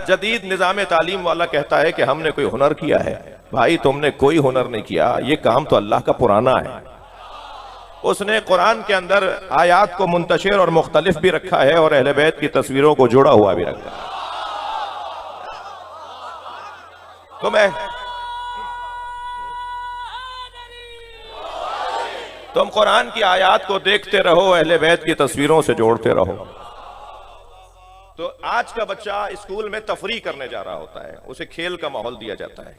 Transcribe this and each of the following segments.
जदीद निज़ाम तालीम वाला कहता है कि हमने कोई हुनर किया है। भाई तुमने कोई हुनर नहीं किया, ये काम तो अल्लाह का पुराना है। उसने कुरान के अंदर आयात को मुंतशिर और मुख्तलिफ भी रखा है और अहले बैत की तस्वीरों को जोड़ा हुआ भी रखा है। तुम कुरान की आयात को देखते रहो, अहले बैत की तस्वीरों से जोड़ते रहो। तो आज का बच्चा स्कूल में तफरी करने जा रहा होता है, उसे खेल का माहौल दिया जाता है।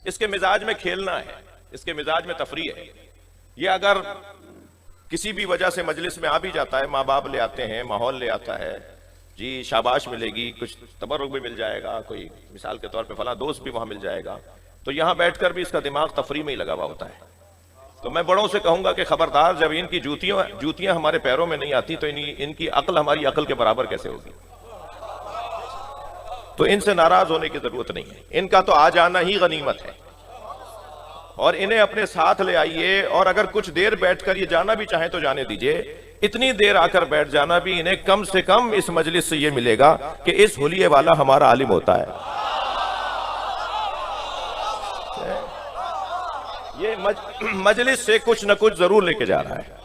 इसके मिजाज में खेलना है, इसके मिजाज में तफरी है। ये अगर किसी भी वजह से मजलिस में आ भी जाता है, माँ बाप ले आते हैं, माहौल ले आता है, जी शाबाश मिलेगी, कुछ तबर्रुक भी मिल जाएगा, कोई मिसाल के तौर पे फला दोस्त भी वहां मिल जाएगा, तो यहां बैठकर भी इसका दिमाग तफरी में ही लगा हुआ होता है। तो मैं बड़ों से कहूंगा कि खबरदार, जब इनकी जूतियां हमारे पैरों में नहीं आती तो इनकी अक्ल हमारी अक्ल के बराबर कैसे होगी। तो इनसे नाराज होने की जरूरत नहीं है, इनका तो आ जाना ही गनीमत है और इन्हें अपने साथ ले आइए। और अगर कुछ देर बैठकर ये जाना भी चाहे तो जाने दीजिए। इतनी देर आकर बैठ जाना भी इन्हें कम से कम इस मजलिस से ये मिलेगा कि इस हुलिये वाला हमारा आलिम होता है। ये मजलिस से कुछ न कुछ जरूर लेके जा रहा है।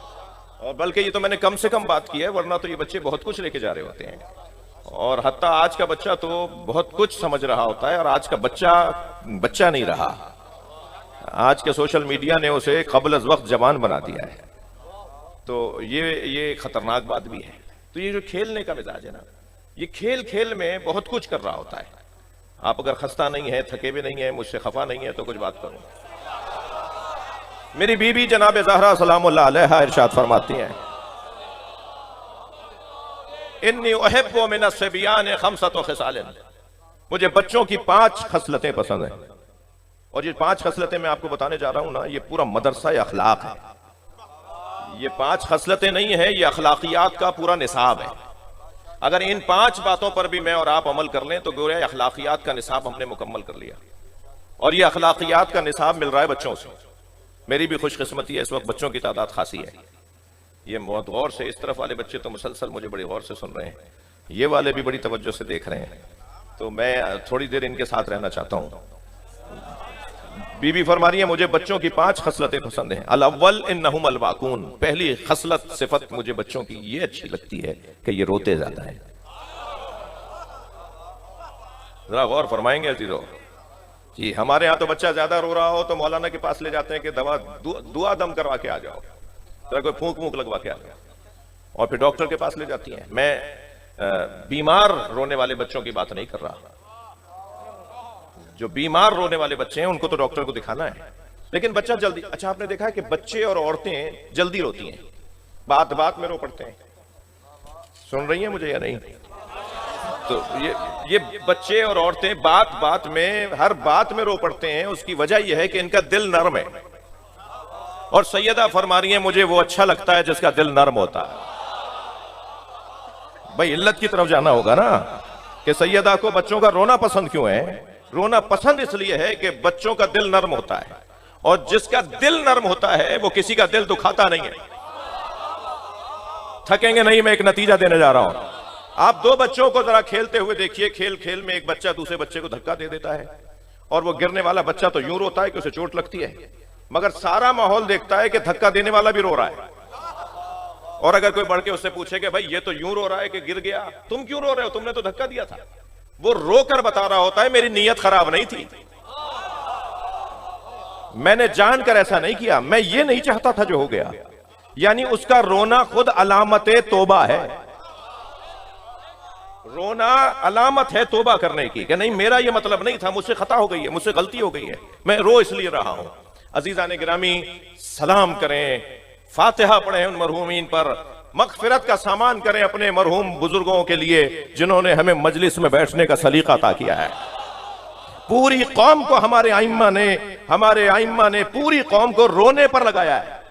और बल्कि ये तो मैंने कम से कम बात की है, वरना तो ये बच्चे बहुत कुछ लेके जा रहे होते हैं। और हत्ता आज का बच्चा तो बहुत कुछ समझ रहा होता है, और आज का बच्चा नहीं रहा। आज के सोशल मीडिया ने उसे क़ब्ल अज़ वक्त जवान बना दिया है। तो ये खतरनाक बात भी है। तो ये जो खेलने का मिजाज है ना, ये खेल खेल में बहुत कुछ कर रहा होता है। आप अगर खस्ता नहीं है, थके भी नहीं है, मुझसे खफा नहीं है तो कुछ बात करो। मेरी बीबी जनाब ज़हरा सलामुल्लाह अलैहा इरशाद फरमाती हैं, इन्नी उहिब्बु मिन अस्सिबियान खम्सत खिसालिन, मुझे बच्चों की 5 खसलतें पसंद हैं। और ये 5 खसलतें मैं आपको बताने जा रहा हूं ना, ये पूरा मदरसा अखलाक है। ये 5 खसलतें नहीं है, ये अखलाकियात का पूरा निसाब है। अगर इन 5 बातों पर भी मैं और आप अमल कर लें तो गोया अखलाकियात का निसाब हमने मुकम्मल कर लिया। और ये अखलाकियात का निसाब मिल रहा है बच्चों से। मेरी भी खुशकिस्मती है, इस वक्त बच्चों की तादाद खासी है। ये बहुत गौर से, इस तरफ वाले बच्चे तो मुसलसल मुझे बड़ी गौर से सुन रहे हैं, ये वाले भी बड़ी तवज्जो से देख रहे हैं। तो मैं थोड़ी देर इनके साथ रहना चाहता हूँ। बीबी फरमा रही है, मुझे बच्चों की 5 खसलतें पसंद हैं। अल-अव्वल इन्नहुम अल-वाकून, पहली खसलत सिफत मुझे बच्चों की ये अच्छी लगती है कि ये रोते ज्यादा है। जरा गौर फरमाएंगे अजीजों जी। हमारे यहाँ तो बच्चा ज्यादा रो रहा हो तो मौलाना के पास ले जाते हैं कि दवा दुआ दम करवा के आ जाओ, जरा कोई फूंक फूंक लगवा के आ जाओ, और फिर डॉक्टर के पास ले जाती हैं। मैं बीमार रोने वाले बच्चों की बात नहीं कर रहा। जो बीमार रोने वाले बच्चे हैं उनको तो डॉक्टर को दिखाना है, लेकिन बच्चा जल्दी, अच्छा आपने देखा है कि बच्चे और औरतें जल्दी रोती हैं, बात बात में रो पड़ते हैं। सुन रही हैं मुझे या नहीं? तो ये बच्चे और औरतें बात बात में, हर बात में रो पड़ते हैं। उसकी वजह यह है कि इनका दिल नर्म है। और सैयदा फरमा रही है, मुझे वो अच्छा लगता है जिसका दिल नर्म होता है। भाई इल्लत की तरफ जाना होगा ना कि सैयदा को बच्चों का रोना पसंद क्यों है। रोना पसंद इसलिए है कि बच्चों का दिल नर्म होता है, और जिसका दिल नर्म होता है वो किसी का दिल दुखाता नहीं है। थकेंगे नहीं, मैं एक नतीजा देने जा रहा हूं। आप 2 बच्चों को जरा खेलते हुए देखिए। खेल खेल में एक बच्चा दूसरे बच्चे को धक्का दे देता है, और वो गिरने वाला बच्चा तो यूं रोता है कि उसे चोट लगती है, मगर सारा माहौल देखता है कि धक्का देने वाला भी रो रहा है। और अगर कोई बढ़ के उससे पूछे कि भाई ये तो यूं रो रहा है कि गिर गया, तुम क्यों रो रहे हो, तुमने तो धक्का दिया था, वो रोकर बता रहा होता है मेरी नीयत खराब नहीं थी, मैंने जानकर ऐसा नहीं किया, मैं ये नहीं चाहता था जो हो गया। यानी उसका रोना खुद अलामत तौबा है। रोना अलामत है तौबा करने की कि नहीं मेरा ये मतलब नहीं था, मुझसे खता हो गई है, मुझसे गलती हो गई है, मैं रो इसलिए रहा हूं। अजीजान गिरामी, सलाम करें, फातिहा पढ़ें उन मरहूमीन पर, मगफिरत का सामान करें अपने मरहूम बुजुर्गों के लिए जिन्होंने हमें मजलिस में बैठने का सलीका अता किया है। पूरी कौम को हमारे आइम्मा ने पूरी कौम को रोने पर लगाया है।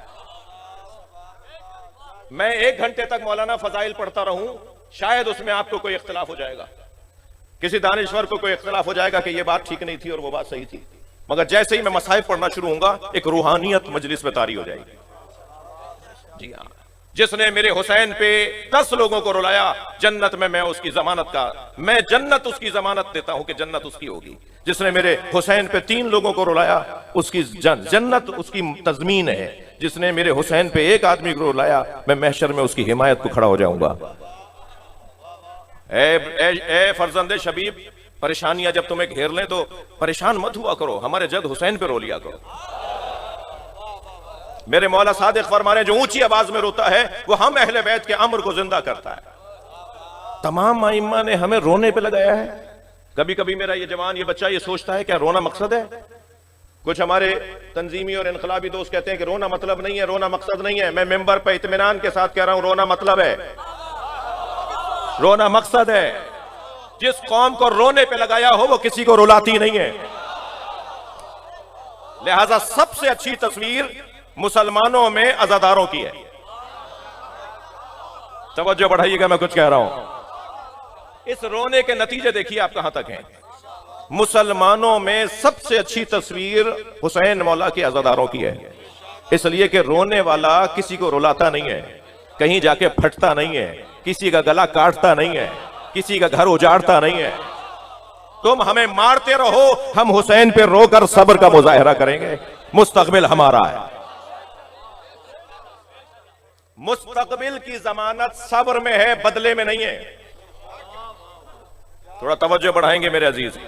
मैं 1 घंटे तक मौलाना फजाइल पढ़ता रहूं, शायद उसमें आपको कोई इख्तिलाफ हो जाएगा, किसी दानिश्वर को कोई इख्तिलाफ हो जाएगा कि यह बात ठीक नहीं थी और वो बात सही थी, मगर जैसे ही मैं मसाइब पढ़ना शुरू होऊंगा एक रूहानियत मजलिस में तारी हो जाएगी। जी हाँ, जिसने मेरे हुसैन पे 10 लोगों को रुलाया, जन्नत में मैं उसकी जन्नत उसकी जमानत देता हूं कि जन्नत उसकी होगी। जिसने मेरे हुसैन पे 3 लोगों को रुलाया, उसकी जन्नत उसकी तजमीन है। जिसने मेरे हुसैन पे 1 आदमी को रुलाया, मैं महशर में उसकी हिमायत को खड़ा हो जाऊंगा। ए फर्जंदे शबीब, परेशानियां जब तुम्हें घेर लें तो परेशान मत हुआ करो, हमारे जद हुसैन पे रो लिया करो। मेरे मौला सादिक फरमा रहे, जो ऊंची आवाज में रोता है वो हम अहले बैत के अम्र को जिंदा करता है। तमाम आइम्मा ने हमें रोने पे लगाया है। कभी कभी मेरा ये जवान, ये बच्चा ये सोचता है क्या रोना मकसद है? कुछ हमारे तंजीमी और इनकलाबी दोस्त कहते हैं कि रोना मतलब नहीं है, रोना मकसद नहीं है। मैं मेंबर पर इत्मीनान के साथ कह रहा हूं, रोना मतलब है, रोना मकसद है। जिस कौम को रोने पे लगाया हो वो किसी को रुलाती नहीं है। लिहाजा सबसे अच्छी तस्वीर मुसलमानों में अज़ादारों की है। तवज्जो बढ़ाइएगा, मैं कुछ कह रहा हूं। इस रोने के नतीजे देखिए आप कहां तक हैं। मुसलमानों में सबसे अच्छी तस्वीर हुसैन मौला के अज़ादारों की है, इसलिए कि रोने वाला किसी को रुलाता नहीं है, कहीं जाके फटता नहीं है, किसी का गला काटता नहीं है, किसी का घर उजाड़ता नहीं है। तुम हमें मारते रहो, हम हुसैन पे रोकर सब्र का मुजाहिरा करेंगे। मुस्तकबिल हमारा है। मुस्तकबिल की जमानत सब्र में है, बदले में नहीं है। थोड़ा तवज्जो बढ़ाएंगे मेरे अजीज।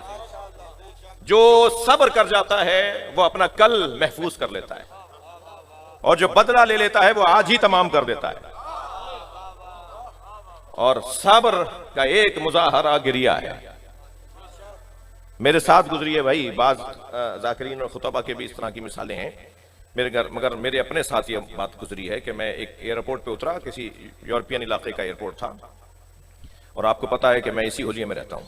जो सब्र कर जाता है वो अपना कल महफूज कर लेता है, और जो बदला ले लेता है वो आज ही तमाम कर देता है। और सब्र का एक मुजाहरा गिरिया है। मेरे साथ गुजरी है भाई, बाज जाकिरीन और खुतबा के भी इस तरह की मिसालें हैं मेरे घर, मगर मेरे अपने साथ ये बात गुजरी है कि मैं एक एयरपोर्ट पे उतरा, किसी यूरोपियन इलाके का एयरपोर्ट था, और आपको पता है कि मैं इसी हुलिये में रहता हूँ।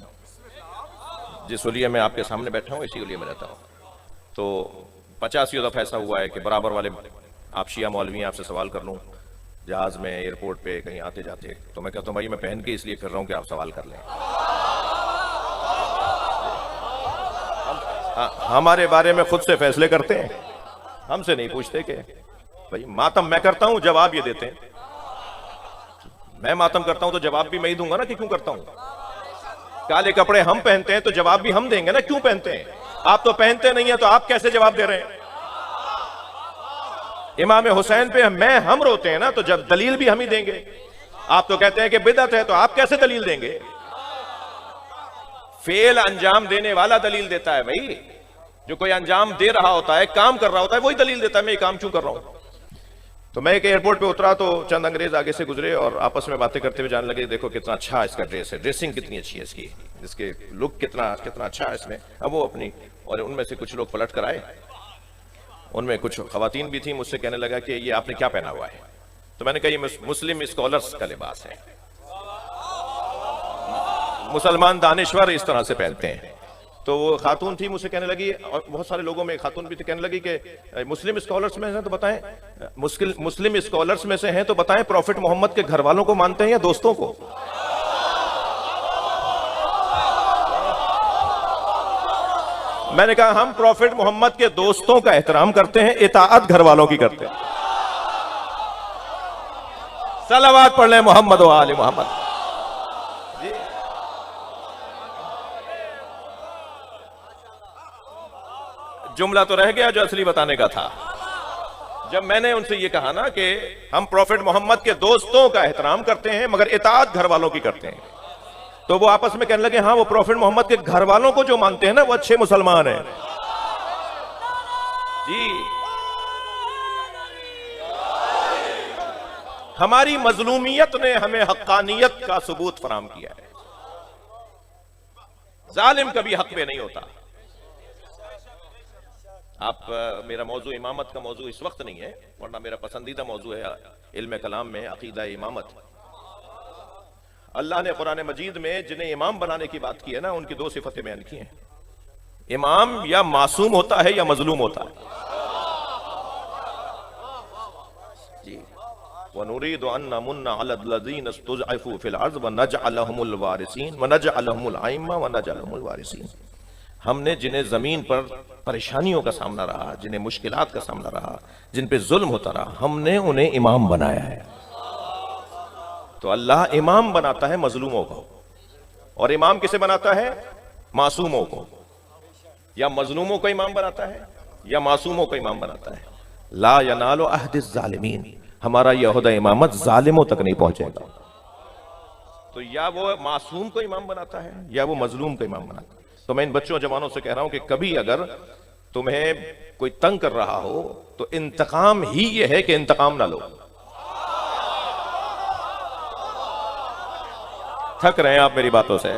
जिस हुलिये में आपके सामने बैठा हूँ इसी हुलिये में रहता हूँ। तो 50 दफा ऐसा हुआ है कि बराबर वाले आप शिया मौलवी आपसे सवाल कर लूँ जहाज में, एयरपोर्ट पे कहीं आते जाते, तो मैं कहता हूँ भाई मैं पहन के इसलिए फिर रहा हूँ कि आप सवाल कर लें। हमारे बारे में खुद से फैसले करते हैं, हमसे नहीं पूछते कि भाई मातम मैं करता हूं, जवाब ये देते हैं। मैं मातम करता हूं तो जवाब भी मैं ही दूंगा ना कि क्यों करता हूं। काले कपड़े हम पहनते हैं तो जवाब भी हम देंगे ना क्यों पहनते हैं। आप तो पहनते नहीं है तो आप कैसे जवाब दे रहे हैं। इमाम हुसैन पे हम रोते हैं ना, तो जब दलील भी हम ही देंगे। आप तो कहते हैं कि बिदअत है, तो आप कैसे दलील देंगे। फेल अंजाम देने वाला दलील देता है भाई। जो कोई अंजाम दे रहा होता है, काम कर रहा होता है, वही दलील देता है मैं ये काम क्यों कर रहा हूं। तो मैं एक एयरपोर्ट पे उतरा तो चंद अंग्रेज आगे से गुजरे और आपस में बातें करते हुए जाने लगे, देखो कितना अच्छा इसका ड्रेस है, ड्रेसिंग कितनी अच्छी है इसकी, इसके लुक कितना अच्छा है इसमें। अब वो अपनी, और उनमें से कुछ लोग पलट कर आए, उनमें कुछ खवातीन भी थी, मुझसे कहने लगा कि ये आपने क्या पहना हुआ है। तो मैंने कहा ये मुस्लिम स्कॉलर्स का लिबास है, मुसलमान दानिश्वर इस तरह से पहनते हैं। तो वो खातून थी, मुझसे कहने लगी, और बहुत सारे लोगों में खातून भी थी, कहने लगी कि मुस्लिम स्कॉलर्स में हैं तो बताएं, मुस्लिम स्कॉलर्स में से हैं तो बताएं प्रॉफिट मोहम्मद के घर वालों को मानते हैं या दोस्तों को। मैंने कहा हम प्रॉफिट मोहम्मद के दोस्तों का एहतराम करते हैं, इताअत घर वालों की करते हैं। सलावत पढ़ ले मोहम्मद व आले मोहम्मद। जुमला तो रह गया जो असली बताने का था। जब मैंने उनसे ये कहा ना कि हम प्रॉफिट मोहम्मद के दोस्तों का एहतराम करते हैं मगर इताअत घर वालों की करते हैं, तो वो आपस में कहने लगे हाँ वो प्रॉफिट मोहम्मद के घर वालों को जो मानते हैं ना वो अच्छे मुसलमान हैं जी। हमारी मजलूमियत ने हमें हक्कानियत का सबूत फराहम किया है। जालिम कभी हक पे नहीं होता। आप मेरा मौजू इमामत का मौजू इस वक्त नहीं है, वरना मेरा पसंदीदा मौजू है इल्म कलाम में अकीदा इमामत। अल्लाह ने कुरान मजीद में जिन्हें इमाम बनाने की बात की है ना, उनकी 2 सिफतें बयान की हैं। इमाम या मासूम होता है या मजलूम होता है जी। वनुरीदु अन नमुन्ना अलल लज़ीना इस्तुज़अफ़ू फ़िल अर्ज़ व नजअलहुमुल वारिसीन व नजअलहुमुल अइम्मा व नजअलहुमुल वारिसीन। हमने जिन्हें जमीन पर परेशानियों का सामना रहा, जिन्हें मुश्किलात का सामना रहा, जिन पे जुल्म होता रहा, हमने उन्हें इमाम बनाया है। तो अल्लाह इमाम बनाता है मजलूमों को, और इमाम किसे बनाता है? मासूमों को। या मजलूमों को इमाम बनाता है या मासूमों को इमाम बनाता है। ला यनालु अहदिज़ ज़ालिमीन, हमारा यह ओहदा इमामत जालिमों तक नहीं पहुंचेगा। तो या वो मासूम को इमाम बनाता है या वो मजलूम को इमाम बनाता है। तो मैं इन बच्चों जवानों से कह रहा हूं कि कभी अगर तुम्हें कोई तंग कर रहा हो तो इंतकाम ही ये है कि इंतकाम ना लो। थक रहे हैं आप मेरी बातों से?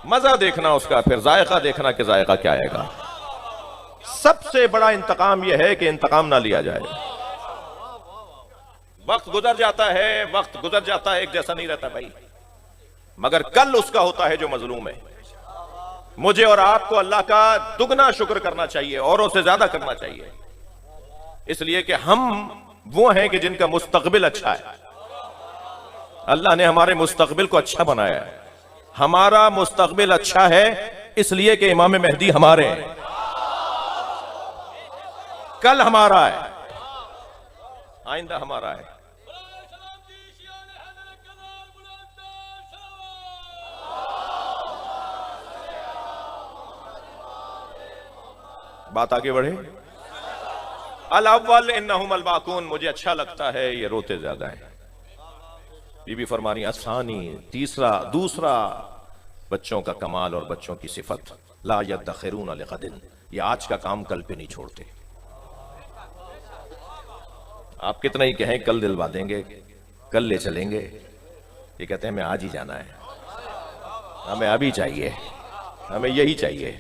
मजा देखना उसका, फिर जायका देखना कि जायका क्या आएगा। सबसे बड़ा इंतकाम यह है कि इंतकाम ना लिया जाए। वक्त गुजर जाता है, वक्त गुजर जाता है, एक जैसा नहीं रहता भाई, मगर कल उसका होता है जो मजलूम है। मुझे और आपको अल्लाह का दुगना शुक्र करना चाहिए, औरों से ज्यादा करना चाहिए, इसलिए कि हम वो हैं कि जिनका मुस्तकबिल अच्छा है। अल्लाह ने हमारे मुस्तकबिल को अच्छा बनाया है। हमारा मुस्तकबिल अच्छा है इसलिए कि इमाम मेहदी हमारे हैं, कल हमारा है, आइंदा हमारा है। बात आगे बढ़े। अल अव्वल इन्नहुम अल बाकून, मुझे अच्छा लगता है ये रोते ज्यादा है। बीबी फरमा रही आसानी। दूसरा बच्चों का कमाल और बच्चों की सिफत, ला यद्दखिरून लिगदिन, ये आज का काम कल पे नहीं छोड़ते। आप कितना ही कहें कल दिलवा देंगे, कल ले चलेंगे, ये कहते हैं हमें आज ही जाना है, हमें अभी चाहिए, हमें यही चाहिए।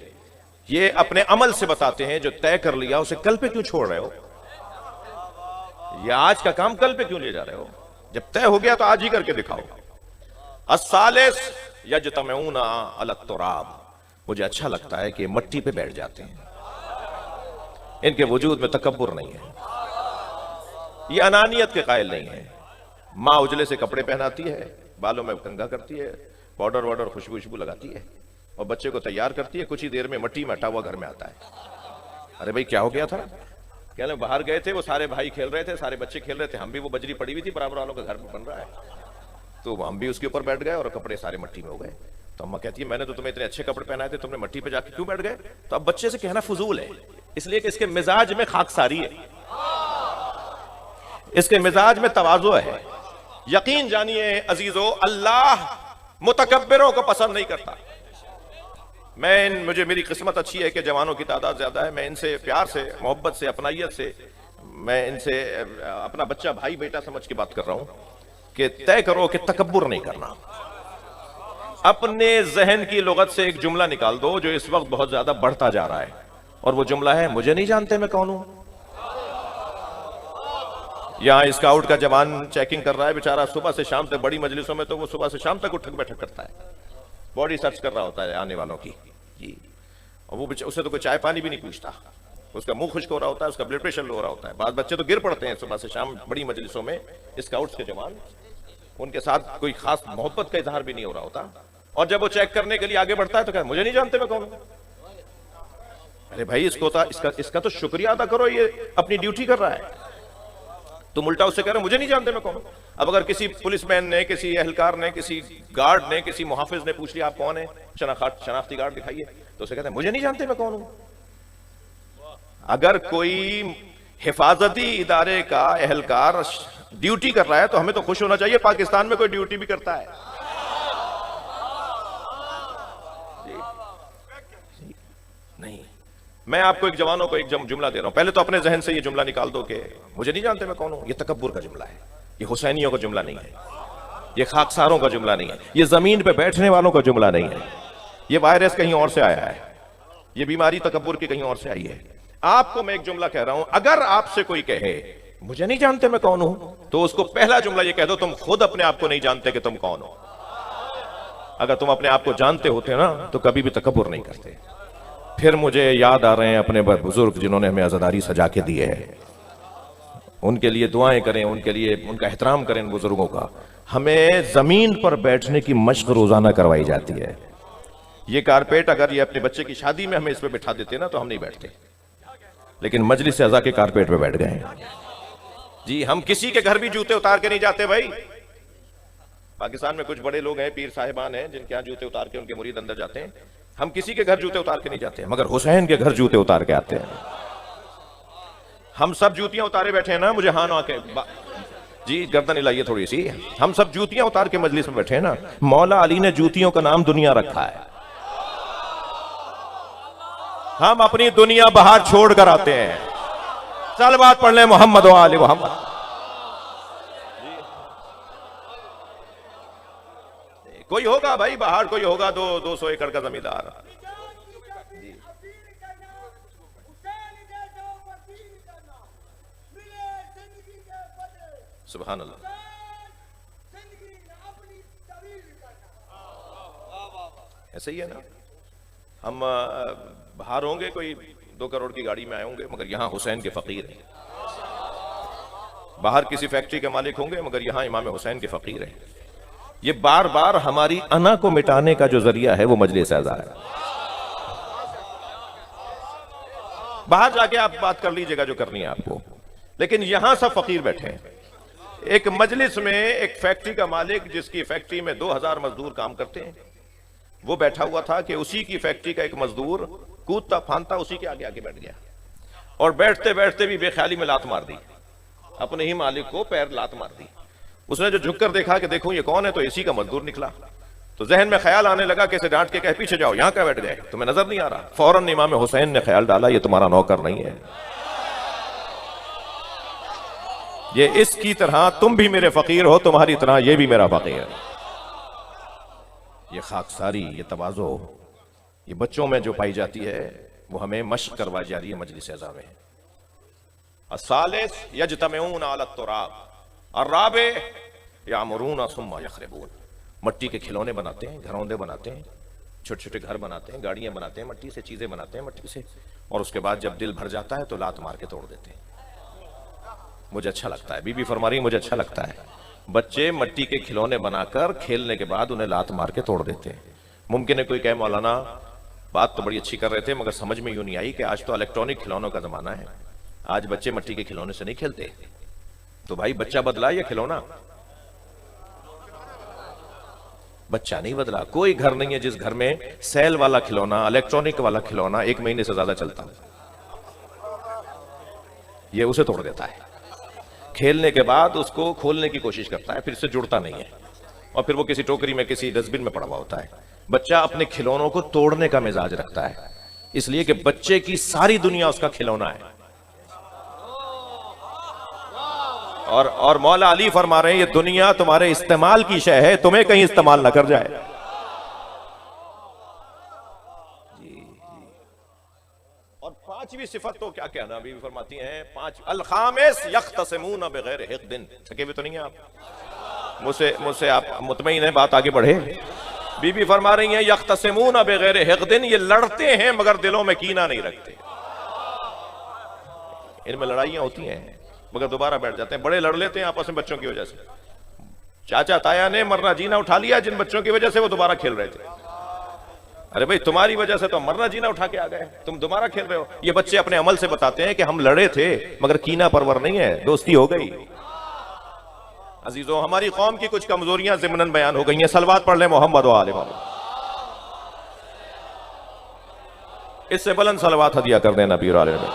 ये अपने अमल से बताते हैं, जो तय कर लिया उसे कल पे क्यों छोड़ रहे हो? या आज का काम कल पे क्यों ले जा रहे हो? जब तय हो गया तो आज ही करके दिखाओ। अस्सालिस यज्तमऊना अला तुराब, मुझे अच्छा लगता है कि मट्टी पे बैठ जाते हैं, इनके वजूद में तकब्बुर नहीं है, ये अनानियत के कायल नहीं है। माँ उजले से कपड़े पहनाती है, बालों में कंघा करती है, पाउडर वाउडर खुशबू लगाती है और बच्चे को तैयार करती है, कुछ ही देर में मट्टी में हटा हुआ घर में आता है। अरे भाई क्या हो गया था? क्या ना बाहर गए थे, वो सारे भाई खेल रहे थे, सारे बच्चे खेल रहे थे, हम भी, वो बजरी पड़ी हुई थी बराबर वालों का घर बन रहा है, तो हम भी उसके ऊपर बैठ गए और कपड़े सारे मट्टी में हो गए। तो अम्मा कहती है मैंने तो तुम्हें इतने अच्छे कपड़े पहनाए थे, तुमने मट्टी पे जाके क्यों बैठ गए? तो अब बच्चे से कहना फजूल है, इसलिए कि इसके मिजाज में खाकसारी है, इसके मिजाज में तवाज़ु है। यकीन जानिए अजीजों, अल्लाह मुतकब्बिरों को पसंद नहीं करता। मुझे मेरी किस्मत अच्छी है कि जवानों की तादाद ज्यादा है। मैं इनसे प्यार से, मोहब्बत से, अपनाइयत से, मैं इनसे अपना बच्चा भाई बेटा समझ के बात कर रहा हूं कि तय करो कि तकब्बुर नहीं करना। अपने जहन की लुगत से एक जुमला निकाल दो जो इस वक्त बहुत ज्यादा बढ़ता जा रहा है, और वो जुमला है मुझे नहीं जानते मैं कौन हूं। यहां स्काउट का जवान चेकिंग कर रहा है बेचारा, सुबह से शाम तक, बड़ी मजलिसों में तो वो सुबह से शाम तक उठक बैठक करता है, बॉडी सर्च कर रहा होता है आने वालों की जी, और वो उससे तो कोई चाय पानी भी नहीं पूछता, उसका मुंह खुश्क हो रहा होता है, उसका ब्लड प्रेशर लो हो रहा होता है। बाद बच्चे तो गिर पड़ते हैं सुबह से शाम बड़ी मजलिसों में, स्काउट्स के जवान, उनके साथ कोई खास मोहब्बत का इजहार भी नहीं हो रहा होता, और जब वो चेक करने के लिए आगे बढ़ता है तो कहता है मुझे नहीं जानते मैं कौन हूं। अरे भाई इसका तो शुक्रिया अदा करो, ये अपनी ड्यूटी कर रहा है, तुम उल्टा उससे कह रहे हो मुझे नहीं जानते मैं कौन हूं। अब अगर किसी पुलिसमैन ने, किसी एहलकार ने, किसी गार्ड ने, किसी मुहाफिज ने पूछ लिया आप कौन है, शनाख्ती कार्ड दिखाइए, तो उसे कहते हैं मुझे नहीं जानते मैं कौन हूं। अगर कोई हिफाजती इदारे का एहलकार ड्यूटी कर रहा है तो हमें तो खुश होना चाहिए, पाकिस्तान में कोई ड्यूटी भी करता है। नहीं, मैं आपको एक जवानों को एक जुमला दे रहा हूं, पहले तो अपने जहन से ये जुमला निकाल दो कि मुझे नहीं जानते मैं कौन हूं। ये तकब्बुर का जुमला है, ये हुसैनियों का जुमला नहीं है, ये खाकसारों का जुमला नहीं है, ये जमीन पे बैठने वालों का जुमला नहीं है। ये वायरस कहीं और से आया है, ये बीमारी तकब्बुर की कहीं और से आई है। आपको मैं एक जुमला कह रहा हूं, अगर आपसे कोई कहे मुझे नहीं जानते मैं कौन हूं, तो उसको पहला जुमला ये कह दो तुम खुद अपने आप को नहीं जानते कि तुम कौन हो। अगर तुम अपने आप को जानते होते ना तो कभी भी तकब्बुर नहीं करते। फिर मुझे याद आ रहे हैं अपने बुजुर्ग जिन्होंने हमें आजादारी सजा के दिए है, उनके लिए दुआएं करें, उनके लिए उनका एहतराम करें इन बुजुर्गों का। हमें जमीन पर बैठने की मशक रोजाना करवाई जाती है। ये कारपेट अगर ये अपने बच्चे की शादी में हमें इस पे बैठा देते ना तो हम नहीं बैठते, लेकिन मजलिस अज़ा के कारपेट पे बैठ गए। जी, हम किसी के घर भी जूते उतार के नहीं जाते भाई। पाकिस्तान में कुछ बड़े लोग हैं, पीर साहिबान हैं, जिनके यहाँ जूते उतार के उनके मुरीद अंदर जाते हैं। हम किसी के घर जूते उतार के नहीं जाते, मगर हुसैन के घर जूते उतार के आते हैं। हम सब जूतियां उतारे बैठे हैं ना, मुझे हाँ ना के जी गर्दन हिलाइए थोड़ी सी। हम सब जूतियां उतार के मजलिस में बैठे हैं ना। मौला अली ने जूतियों का नाम दुनिया रखा है। हम अपनी दुनिया बाहर छोड़ कर आते हैं। चल बात पढ़ ले मोहम्मद व आले मोहम्मद। कोई होगा भाई बाहर, कोई होगा 200 एकड़ का जमींदार। सुभान अल्लाह। ऐसे ही है ना, हम बाहर होंगे, कोई 2 करोड़ की गाड़ी में आए होंगे, मगर यहां हुसैन के फकीर हैं। बाहर किसी फैक्ट्री के मालिक होंगे, मगर यहां इमाम हुसैन के फकीर हैं। ये बार बार हमारी अना को मिटाने का जो जरिया है वो मजलिस आज़ा है। बाहर जाके आप बात कर लीजिएगा जो करनी है आपको, लेकिन यहां सब फकीर बैठे हैं। एक मजलिस में एक फैक्ट्री का मालिक, जिसकी फैक्ट्री में 2000 मजदूर काम करते हैं, वो बैठा हुआ था कि उसी की फैक्ट्री का एक मजदूर कूदता फांदता उसी के आगे आगे बैठ गया, और बैठते बैठते भी बेख्याली में लात मार दी, अपने ही मालिक को पैर लात मार दी। उसने जो झुककर देखा कि देखो ये कौन है, तो इसी का मजदूर निकला। तो जहन में ख्याल आने लगा कि इसे डांट के कहे पीछे जाओ, यहां क्या बैठ गए, तुम्हें नजर नहीं आ रहा। फौरन इमाम हुसैन ने ख्याल डाला ये तुम्हारा नौकर नहीं है, ये इसकी तरह तुम भी मेरे फकीर हो, तुम्हारी तरह ये भी मेरा फकीर है। ये खाकसारी, ये तवाज़ो, ये बच्चों में जो पाई जाती है वो हमें मश्क करवाई जा रही है मजलिस अज़ा में। अस्सालिस यज्तमऊन अला तुराब अर्राबे यामुरून सुम्मा यखरिबून। मट्टी के खिलौने बनाते हैं, घरौंदे बनाते हैं, छोटे छोटे घर बनाते हैं, गाड़ियां बनाते हैं मट्टी से, चीजें बनाते हैं मट्टी से, और उसके बाद जब दिल भर जाता है तो लात मार के तोड़ देते हैं। मुझे अच्छा लगता है, बीबी फरमा रही मुझे अच्छा लगता है, बच्चे मट्टी के खिलौने बनाकर खेलने के बाद उन्हें लात मार के तोड़ देते हैं। मुमकिन है कोई कहे मौलाना बात तो बड़ी अच्छी कर रहे थे, मगर समझ में यूं नहीं आई कि आज तो इलेक्ट्रॉनिक खिलौनों का जमाना है, आज बच्चे मट्टी के खिलौने से नहीं खेलते। तो भाई बच्चा बदला या खिलौना? बच्चा नहीं बदला। कोई घर नहीं है जिस घर में सेल वाला खिलौना, इलेक्ट्रॉनिक वाला खिलौना 1 महीने से ज्यादा चलता हो। ये उसे तोड़ देता है, खेलने के बाद उसको खोलने की कोशिश करता है, फिर से जुड़ता नहीं है, और फिर वो किसी टोकरी में किसी डस्टबिन में पड़ा हुआ होता है। बच्चा अपने खिलौनों को तोड़ने का मिजाज रखता है, इसलिए कि बच्चे की सारी दुनिया उसका खिलौना है। और मौला अली फरमा रहे हैं ये दुनिया तुम्हारे इस्तेमाल की शय है, तुम्हें कहीं इस्तेमाल ना कर जाए। जी। और 5वीं सिफत तो क्या कहना, बीवी फरमाती हैं 5 अल खामिस यख्तसिमून बिगैर हिक़्दिन। थके भी तो नहीं है आप? मुझसे आप मुतमईन हैं, बात आगे बढ़े। बीबी फरमा रही हैं यख्तसिमून बिगैर हिक़्दिन, ये लड़ते हैं मगर दिलों में कीना नहीं रखते। इनमें लड़ाइयां होती हैं मगर दोबारा बैठ जाते हैं। बड़े लड़ लेते हैं आपस में बच्चों की वजह से। चाचा ताया ने मरना जीना उठा लिया जिन बच्चों की वजह से वो दोबारा खेल रहे थे। अरे भाई तुम्हारी वजह से तो मरना जीना उठा के आ गए, तुम दोबारा खेल रहे हो। ये बच्चे अपने अमल से बताते हैं कि हम लड़े थे मगर कीना परवर नहीं है, दोस्ती हो गई। अजीजों, हमारी कौम की कुछ कमजोरियां ज़िम्नन बयान हो गई हैं। सलवात पढ़ ले मोहम्मद व आले मोहम्मद। इससे बुलंद सलवात हदिया कर देना पीर आले में।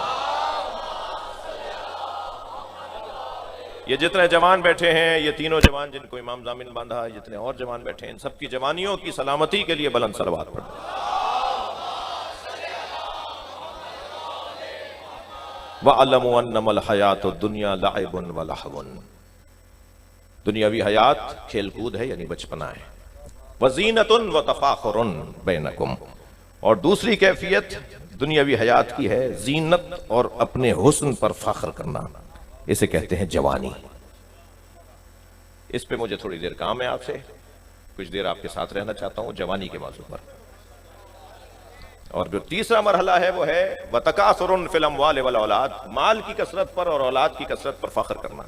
ये जितने जवान बैठे हैं, ये तीनों जवान जिनको इमाम जामिन बांधा, जितने और जवान बैठे हैं, इन सबकी जवानियों की सलामती के लिए बुलंद सलवात पढ़ो। वअलमू अन्नमल हयातुद दुनिया लाइबुन व लहवुन। दुनियावी हयात खेलकूद है, यानी बचपना है। वज़ीनतुन व तफाखुरुन बैनकुम। और दूसरी कैफियत दुनियावी हयात की है जीनत और अपने हुस्न पर फख्र करना, इसे कहते हैं जवानी। इस पे मुझे थोड़ी देर काम है आपसे, कुछ देर आपके साथ रहना चाहता हूं जवानी के मौजू पर। और जो तीसरा मरहला है वो है वतकासुरुन फिल अम्वाल वल औलाद, माल की कसरत पर और औलाद की कसरत पर फख्र करना।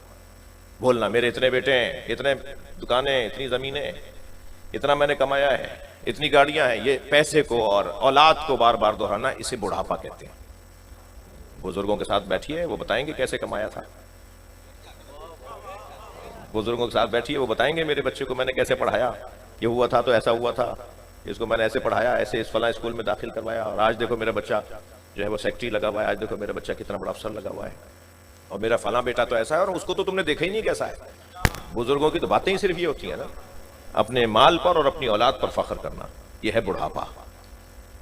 बोलना मेरे इतने बेटे हैं, इतने दुकानें, इतनी जमीनें, इतना मैंने कमाया है, इतनी गाड़ियां हैं। ये पैसे को और औलाद को बार बार दोहराना, इसे बुढ़ापा कहते हैं। बुजुर्गों के साथ बैठिए, वो बताएंगे कैसे कमाया था। बुजुर्गों के साथ बैठिए, वो बताएंगे मेरे बच्चे को मैंने कैसे पढ़ाया, ये हुआ था तो ऐसा हुआ था, इसको मैंने ऐसे पढ़ाया, ऐसे इस फला स्कूल में दाखिल करवाया, और आज देखो मेरा बच्चा जो है वो सेक्रेटरी लगा हुआ है, आज देखो मेरा बच्चा कितना बड़ा अफसर लगा हुआ है, और मेरा फला बेटा तो ऐसा है, और उसको तो तुमने देखा ही नहीं कैसा है। बुजुर्गों की तो बातें ही सिर्फ ये होती है ना, अपने माल पर और अपनी औलाद पर फख्र करना, यह है बुढ़ापा।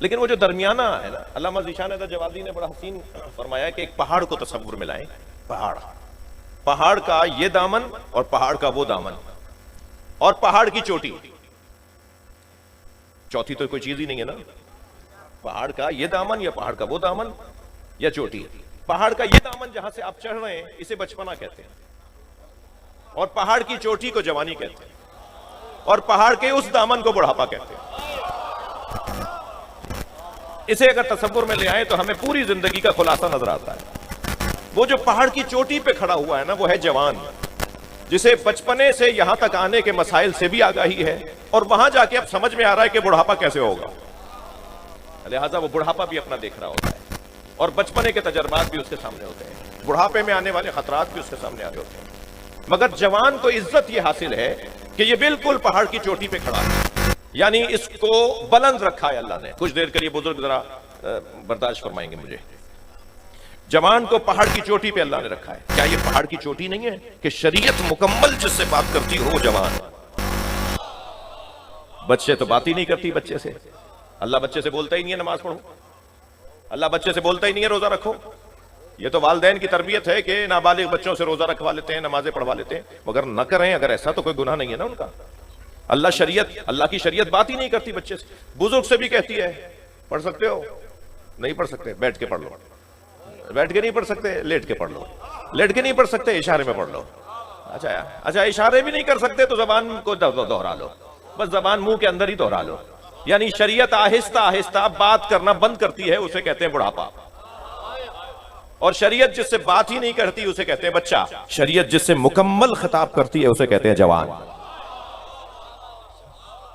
लेकिन वो जो दरमियाना है ना, अल्लामा ज़ीशान जवादी ने बड़ा हसीन फरमाया कि एक पहाड़ को तसव्वुर में लाएं, पहाड़ का ये दामन और पहाड़ का वो दामन, और पहाड़ की चोटी, चौथी तो कोई चीज ही नहीं है ना, पहाड़ का ये दामन या पहाड़ का वो दामन या चोटी। पहाड़ का ये दामन जहां से आप चढ़ रहे हैं इसे बचपना कहते हैं, और पहाड़ की चोटी को जवानी कहते हैं, और पहाड़ के उस दामन को बुढ़ापा कहते हैं। इसे अगर तसव्वुर में ले आए तो हमें पूरी जिंदगी का खुलासा नजर आता है। वो जो पहाड़ की चोटी पे खड़ा हुआ है ना, वो है जवान, जिसे बचपने से यहां तक आने के मसाइल से भी आगाही है, और वहां जाके अब समझ में आ रहा है कि बुढ़ापा कैसे होगा। लिहाजा वो बुढ़ापा भी अपना देख रहा होता है, और बचपने के तजर्बात भी उसके सामने होते हैं, बुढ़ापे में आने वाले खतरात भी उसके सामने आ रहे होते हैं। मगर जवान को इज्जत ये हासिल है कि ये बिल्कुल पहाड़ की चोटी पे खड़ा है, यानी इसको बुलंद रखा है अल्लाह ने। कुछ देर के लिए बुजुर्ग जरा बर्दाश्त फरमाएंगे मुझे। जवान को पहाड़ की चोटी पे अल्लाह ने रखा है। क्या ये पहाड़ की चोटी नहीं है कि शरीयत मुकम्मल जिससे बात करती हो जवान? बच्चे तो बात ही नहीं करती बच्चे से। अल्लाह बच्चे से बोलता ही नहीं है नमाज पढ़ो, अल्लाह बच्चे से बोलता ही नहीं है रोजा रखो। ये तो वालिदैन की तरबियत है कि नाबालिग बच्चों से रोजा रखवा लेते हैं, नमाजें पढ़वा लेते हैं, मगर न करें अगर ऐसा तो कोई गुनाह नहीं है ना उनका। अल्लाह की शरीयत बात ही नहीं करती बच्चे से। बुजुर्ग से भी कहती है पढ़ सकते हो, नहीं पढ़ सकते बैठ के पढ़ लो, बैठ के नहीं पढ़ सकते लेट के पढ़ लो, लेट के नहीं पढ़ सकते इशारे में पढ़ लो। अच्छा इशारे भी नहीं कर सकते तो जबान को दोहरा लो, बस जबान मुंह के अंदर ही दोहरा लो। यानी शरीयत आहिस्ता आहिस्ता बात करना बंद करती है, उसे कहते हैं बुढ़ापा। और शरीयत जिससे बात ही नहीं करती उसे कहते हैं बच्चा। शरीयत जिससे मुकम्मल खिताब करती है उसे कहते हैं जवान।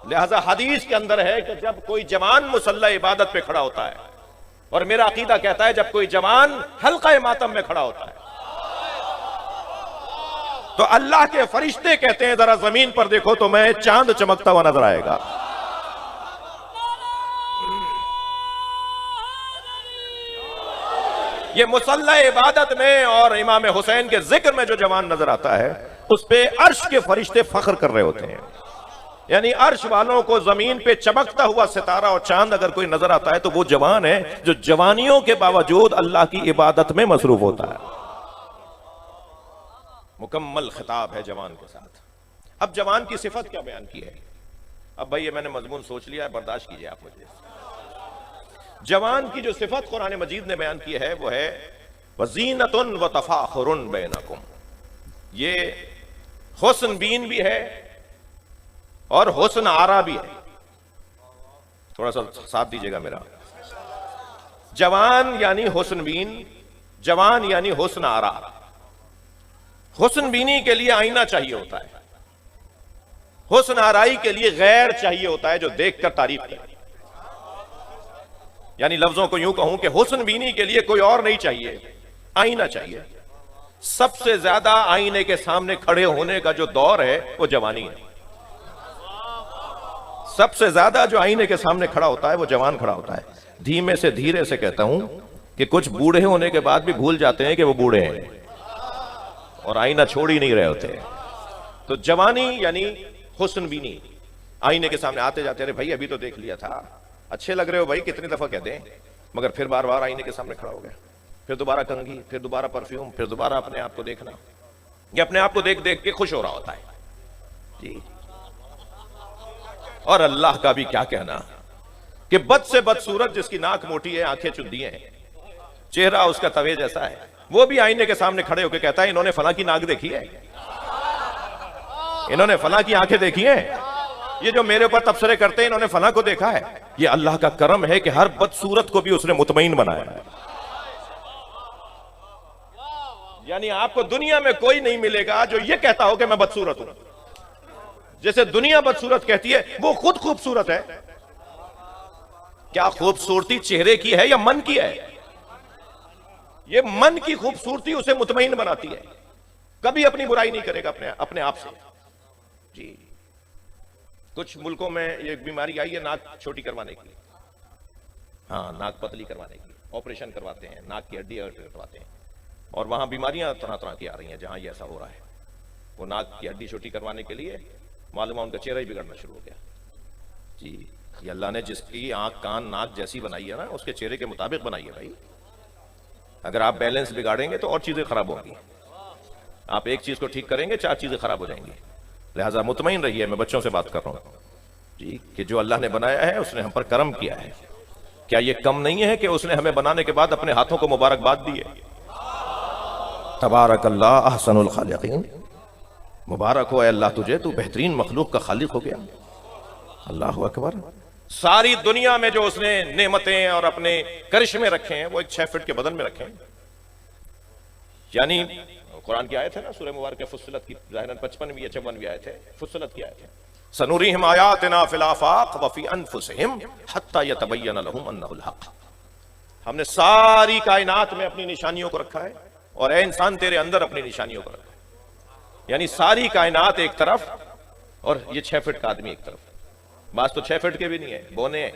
लिहाजा हदीस के अंदर है कि जब कोई जवान मुसल्ला इबादत पे खड़ा होता है, और मेरा अकीदा कहता है जब कोई जवान हल्का मातम में खड़ा होता है, तो अल्लाह के फरिश्ते कहते हैं जरा जमीन पर देखो तो मैं चांद चमकता हुआ नजर आएगा। ये मुसल्ला इबादत में और इमाम हुसैन के जिक्र में जो जवान नजर आता है उस पे अर्श के फरिश्ते फख्र कर रहे होते हैं। यानी अर्श वालों को जमीन पे चमकता हुआ सितारा और चांद अगर कोई नजर आता है तो वो जवान है जो जवानियों के बावजूद अल्लाह की इबादत में मसरूफ होता है। मुकम्मल खिताब है जवान के साथ। अब जवान की सिफत क्या बयान की है? अब भाई ये मैंने मजमून सोच लिया है, बर्दाश्त कीजिए आप मुझे। जवान की जो सिफत कुरान मजीद ने बयान की है वो है वज़ीनतुन व तफाखुरुन बैनकुम। ये हुस्न बीन भी है और हुस्न आरा भी है। थोड़ा सा साथ दीजिएगा मेरा। जवान यानी हुस्न बीन, जवान यानी हुस्न आरा। हुस्न बीनी के लिए आईना चाहिए होता है, हुस्न आराई के लिए गैर चाहिए होता है जो देखकर तारीफ करे। यानी लफ्जों को यूं कहूं कि हुस्न बीनी के लिए कोई और नहीं चाहिए, आईना चाहिए। सबसे ज्यादा आईने के सामने खड़े होने का जो दौर है वो जवानी है। सबसे ज्यादा जो आईने के सामने खड़ा होता है वो जवान खड़ा होता है। धीमे से धीरे से कहता हूं कि कुछ बूढ़े होने के बाद भी भूल जाते हैं कि वो बूढ़े हैं और आईना छोड़ ही नहीं रहे होते। तो जवानी यानी हुस्न बीनी, आईने के सामने आते जाते, अरे भाई अभी तो देख लिया था, अच्छे लग रहे हो भाई, कितनी दफा कह दें, मगर फिर बार बार आईने के सामने खड़ा हो गया, फिर दोबारा कंघी, फिर दोबारा परफ्यूम, फिर दोबारा अपने आप को देखना। ये अपने आप को देख देख के खुश हो रहा होता है जी। और अल्लाह का भी क्या कहना कि बद से बदसूरत जिसकी नाक मोटी है, आंखें चुद्दी हैं, चेहरा उसका तवे जैसा है, वो भी आईने के सामने खड़े होकर कहता है इन्होंने फला की नाक देखी है, इन्होंने फला की आंखें देखी है, ये जो मेरे ऊपर तबसरे करते हैं इन्होंने फला को देखा है। ये अल्लाह का करम है कि हर बदसूरत को भी उसने मुतमईन बनाया है। यानी आपको दुनिया में कोई नहीं मिलेगा जो ये कहता हो कि मैं बदसूरत हूं। जैसे दुनिया बदसूरत कहती है, वो खुद खूबसूरत है। क्या खूबसूरती चेहरे की है या मन की है? ये मन की खूबसूरती उसे मुतमईन बनाती है। कभी अपनी बुराई नहीं करेगा अपने अपने आप से। जी, कुछ मुल्कों में ये बीमारी आई है नाक छोटी करवाने की, हाँ, नाक पतली करवाने की, ऑपरेशन करवाते हैं, नाक की हड्डी कटवाते हैं, और वहां बीमारियां तरह तरह की आ रही हैं जहां ये ऐसा हो रहा है। वो नाक की हड्डी छोटी करवाने के लिए मालूम है उनका चेहरा ही बिगड़ना शुरू हो गया। जी, ये अल्लाह ने जिसकी आंख कान नाक जैसी बनाई है ना, उसके चेहरे के मुताबिक बनाई है भाई। अगर आप बैलेंस बिगाड़ेंगे तो और चीजें खराब होंगी, आप एक चीज को ठीक करेंगे 4 चीजें खराब हो जाएंगी। लिहाजा मुतमईन रहिए, मैं बच्चों से बात कर रहा हूं जी, कि जो अल्लाह ने बनाया है उसने हम पर करम किया है। क्या ये कम नहीं है कि उसने हमें बनाने के बाद अपने हाथों को मुबारकबाद दी है? तबारकल्लाह अहसनुल खालिकीन, मुबारक हो अल्लाह तुझे, तू बेहतरीन मखलूक का खालिक हो गया। अल्लाह अकबर। सारी दुनिया में जो उसने नेमतें और अपने करिश्मे रखे हैं वो एक 6 फीट के बदन में रखे हैं। यानी कुरान की आयत है ना सूरह मुबारक फुस्सिलत की, ज़ाहिरन 55वीं या 54वीं आयत है, फुस्सिलत की आयत है, सनुरीहिम आयातिना फिल आफाक व फी अनफुसिहिम हत्ता यतबय्यन लहुम अन्नहुल हक। हमने सारी कायनात में अपनी निशानियों को रखा है, और ए इंसान तेरे अंदर अपनी निशानियों को रखा है। यानी सारी कायनात एक तरफ और ये 6 फीट का आदमी एक तरफ। बात तो 6 फीट के भी नहीं है, बोने हैं।